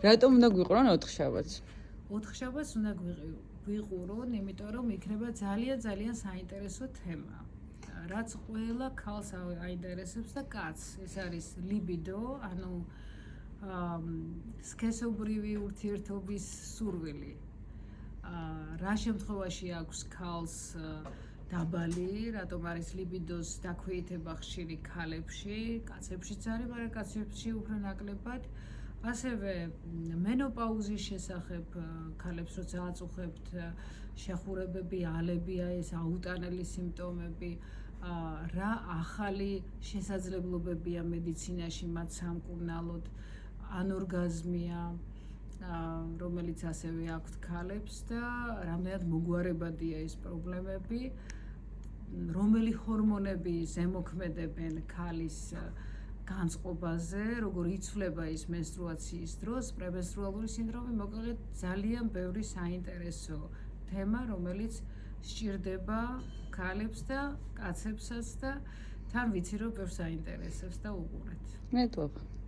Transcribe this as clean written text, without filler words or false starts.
რატომ უნდა გვიყურონ 4 შაბათს? 4 შაბათს უნდა გვიყურონ, იმიტომ რომ იქნება ძალიან საინტერესო თემა. რაც ყველა ქალს აინტერესებს და კაცს, ეს არის ლიბიდო, ანუ სქესობრივი ურთიერთობის სურვილი. რა შემთხვევაში აქვს ქალს დაბალი, რატომ არის ლიბიდოს დაქვეითება ხშირი ქალებში, კაცებშიც არის, მაგრამ კაცებში უფრო ნაკლებად. ასევე მენოპაუზის შესახებ ქალებს როცა აწუხებთ შეხურებები, ალებია ეს აუტანელი სიმპტომები, რა ახალი შესაძლებლობებია მედიცინაში მათ სამკურნალოდ, ანორგაზმია, რომელიც ასევე აქვთ ქალებს და რამდენად მოგვარებადია ეს პრობლემები, რომელი ჰორმონები ზემოქმედებენ ქალის განწყობაზე, როგორ იცვლება ის მენსტრუაციის დროს, პრემენსტრუალური სინდრომი, მოკლედ ძალიან ბევრი საინტერესო თემა, რომელიც სჭირდება ქალებს და კაცებსაც და თან ვიცი რომ ბევრს აინტერესებს და უყურეთ. მე თვითონ